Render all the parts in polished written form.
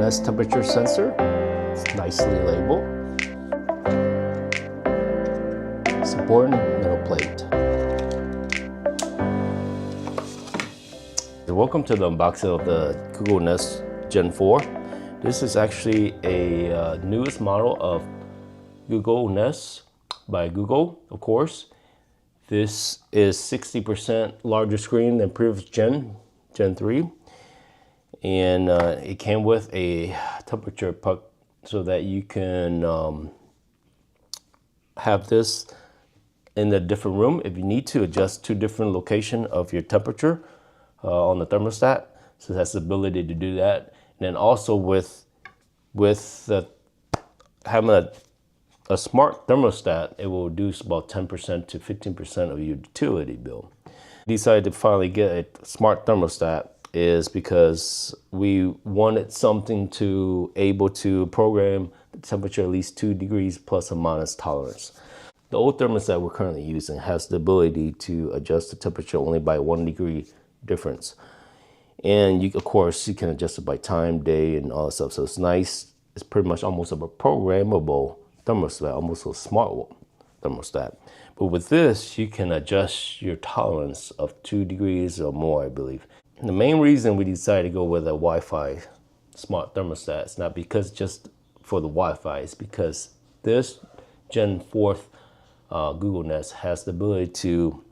Nest temperature sensor. It's nicely labeled. Supporting metal plate. Welcome to the unboxing of the Google Nest Gen 4. This is actually a newest model of Google Nest by Google, of course. This is 60% larger screen than previous Gen 3. And it came with a temperature puck so that you can have this in a different room if you need to adjust two different locations of your temperature on the thermostat. So it has the ability to do that. And then also with having a smart thermostat, it will reduce about 10% to 15% of your utility bill. Decided to finally get a smart thermostat is because we wanted something to able to program the temperature at least 2 degrees plus or minus tolerance. The old thermostat we're currently using has the ability to adjust the temperature only by 1 degree difference. And you, of course, you can adjust it by time, day, and all that stuff. So it's nice. It's pretty much almost a programmable thermostat, almost a smart thermostat. But with this, you can adjust your tolerance of 2 degrees or more, I believe. And the main reason we decided to go with a Wi-Fi smart thermostat is not because just for the Wi-Fi, it's because this Gen 4 Google Nest has the ability to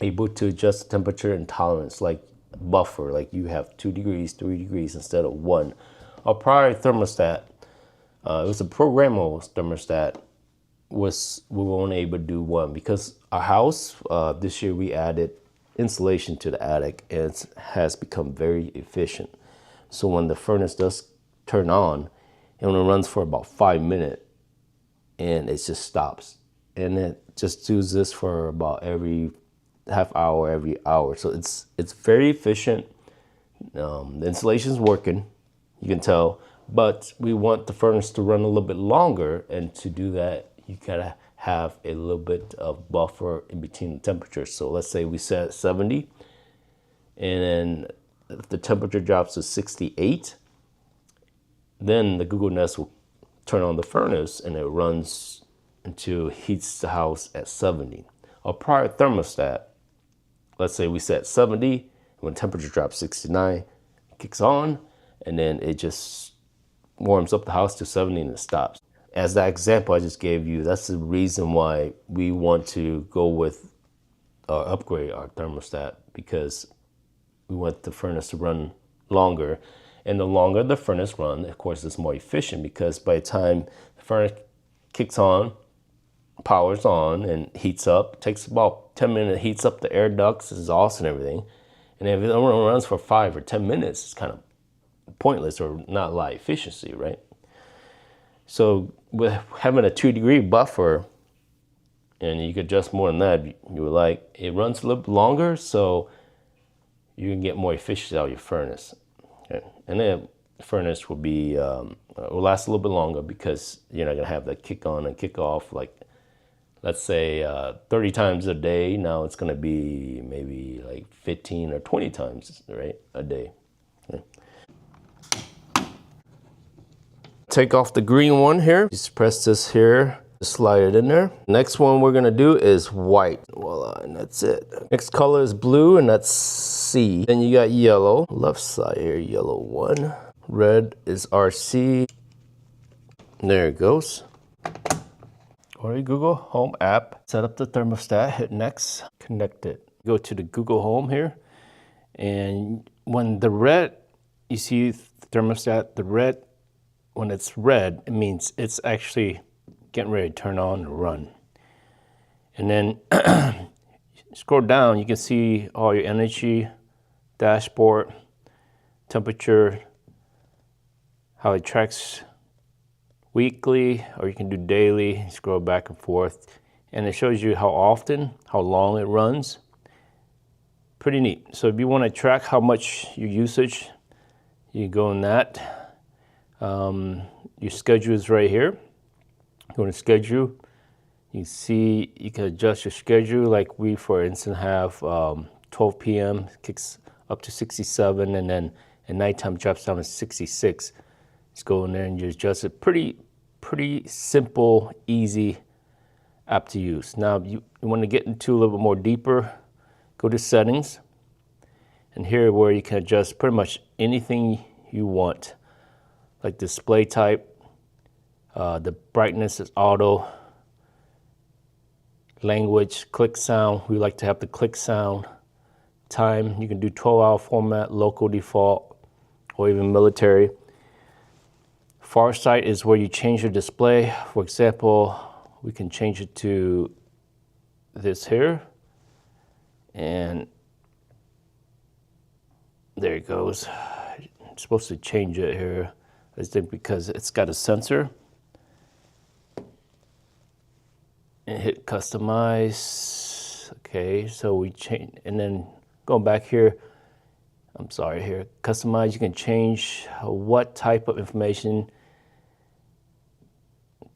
able to adjust the temperature and tolerance, like buffer, like you have 2 degrees, 3 degrees instead of 1. Our prior thermostat, it was a programmable thermostat, we were only able to do 1 because our house, this year we added insulation to the attic and it has become very efficient. So when the furnace does turn on, it only runs for about 5 minutes and it just stops. And it just does this for about every half hour, every hour. So it's very efficient. The installation is working, you can tell, but we want the furnace to run a little bit longer, and to do that, you gotta have a little bit of buffer in between the temperatures. So let's say we set 70, and then if the temperature drops to 68, then the Google Nest will turn on the furnace and it runs until it heats the house at 70. Our prior thermostat, let's say we set 70, when temperature drops 69, it kicks on, and then it just warms up the house to 70 and it stops. As that example I just gave you, that's the reason why we want to go with or upgrade our thermostat, because we want the furnace to run longer. And the longer the furnace runs, of course, it's more efficient, because by the time the furnace kicks on, powers on and heats up, it takes about 10 minutes, heats up the air ducts, exhaust and everything. And if it only runs for 5 or 10 minutes, it's kind of pointless or not a lot of efficiency, right? So with having a 2 degree buffer, and you could adjust more than that if you would like, it runs a little bit longer, so you can get more efficiency out of your furnace. Okay. And then the furnace will be will last a little bit longer, because you're not gonna have that kick on and kick off like, let's say 30 times a day. Now it's gonna be maybe like 15 or 20 times, right, a day. Okay. Take off the green one here. Just press this here, slide it in there. Next one we're gonna do is white. Voila, and that's it. Next color is blue, and that's C. Then you got yellow, left side here, yellow 1. Red is RC. There it goes. Go to Google Home app, set up the thermostat, hit next, connect it. Go to the Google Home here, and when the red, you see the thermostat, the red, when it's red, it means it's actually getting ready to turn on and run. And then scroll down, you can see all your energy, dashboard, temperature, how it tracks weekly, or you can do daily, scroll back and forth, and it shows you how often, how long it runs. Pretty neat. So if you want to track how much your usage, you go in that. Your schedule is right here. Go to schedule. You see, you can adjust your schedule. Like we, for instance, have 12 p.m. kicks up to 67, and then at nighttime drops down to 66. Just go in there and you adjust it. Pretty simple, easy app to use. Now, if you want to get into a little bit more deeper, go to settings. And here where you can adjust pretty much anything you want, like display type, the brightness is auto, language, click sound, we like to have the click sound, time, you can do 12-hour format, local default, or even military. Far sight is where you change your display. For example, we can change it to this here, and there it goes. I'm supposed to change it here, I think, because it's got a sensor. And hit customize. Okay, so we change, and then going back here, I'm sorry, here, customize, you can change what type of information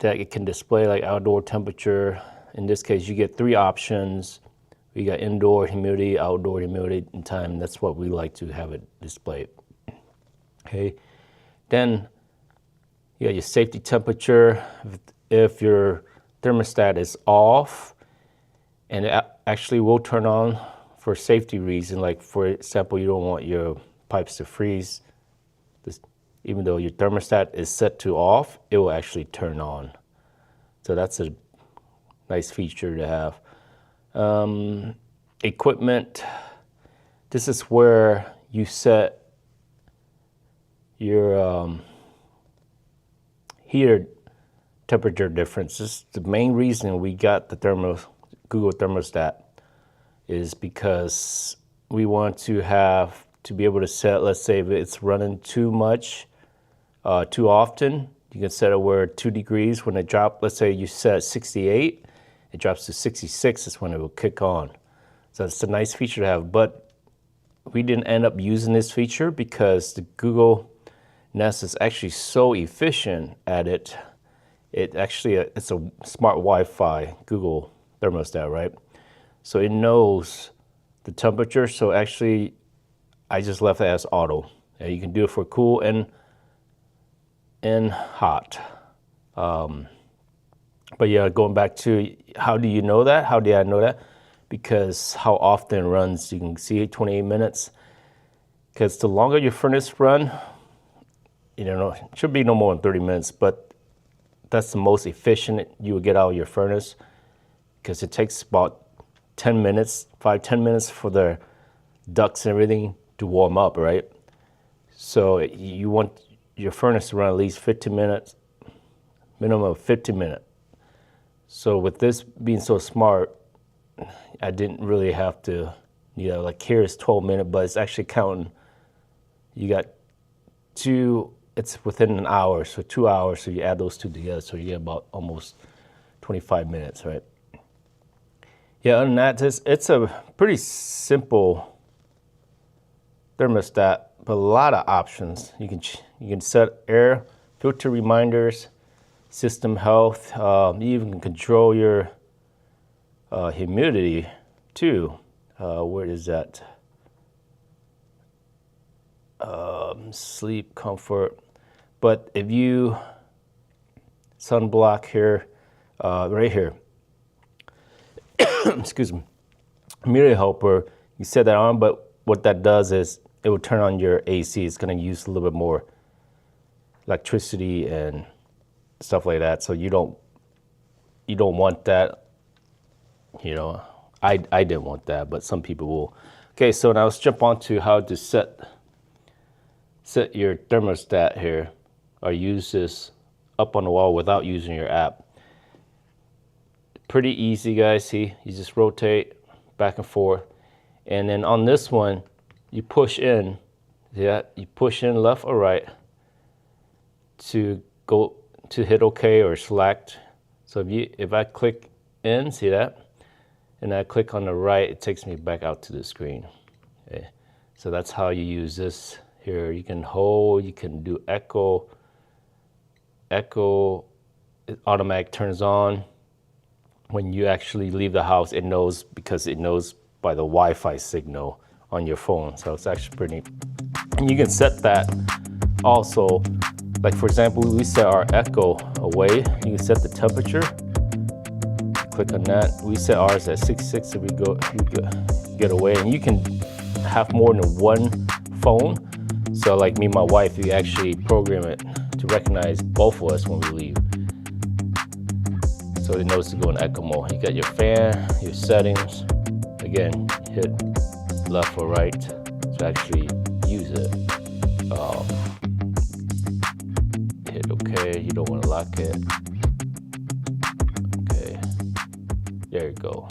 that it can display, like outdoor temperature. In this case, you get 3 options. We got indoor humidity, outdoor humidity, and time. That's what we like to have it displayed. Okay, then you got your safety temperature. If your thermostat is off, and it actually will turn on for safety reason, like for example, you don't want your pipes to freeze. Even though your thermostat is set to off, it will actually turn on. So that's a nice feature to have. Equipment, this is where you set your heater temperature difference. This is the main reason we got the Google thermostat, is because we want to be able to set, let's say if it's running too much, too often, you can set it where 2 degrees, when it drops, let's say you set 68, it drops to 66 is when it will kick on. So it's a nice feature to have, but we didn't end up using this feature because the Google Nest is actually so efficient at it. It's a smart Wi-Fi Google thermostat, right? So it knows the temperature. So actually, I just left it as auto. And you can do it for cool and hot. But yeah, going back to how do you know that? How did I know that? Because how often it runs, you can see 28 minutes. Because the longer your furnace run, it should be no more than 30 minutes, but that's the most efficient you will get out of your furnace, because it takes about 10 minutes, 5-10 minutes for the ducts and everything to warm up, right? So you want your furnace to run at least 15 minutes, minimum of 15 minutes. So with this being so smart, I didn't really have to, like here is 12 minutes, but it's actually counting. You got 2, it's within an hour, so 2 hours, so you add those 2 together, so you get about almost 25 minutes, right? Yeah, other than that, it's a pretty simple thermostat, but a lot of options. You can set air, filter reminders, system health. You even can control your humidity too. Where is that? Sleep, comfort. But if you sunblock here, right here, excuse me, humidity helper, you set that on, but what that does is it will turn on your AC. It's going to use a little bit more electricity and stuff like that. So you don't want that. I didn't want that, but some people will. Okay, so now let's jump on to how to set your thermostat here, or use this up on the wall without using your app. Pretty easy, guys. See, you just rotate back and forth, and then on this one, you push in. Yeah, you push in left or right to hit OK or select. So if I click in, see that, and I click on the right, it takes me back out to the screen. Okay, so that's how you use this here. You can hold, you can do echo. Echo, it automatic turns on. When you actually leave the house, it knows, because it knows by the Wi-Fi signal on your phone. So it's actually pretty neat. And you can set that also Like for example, we set our echo away. You can set the temperature. Click on that. We set ours at 66 so we get away. And you can have more than one phone. So like me and my wife, we actually program it to recognize both of us when we leave. So it knows to go in echo mode. You got your fan, your settings. Again, hit left or right to actually use it. Hit OK. You don't want to lock it. Okay. There you go.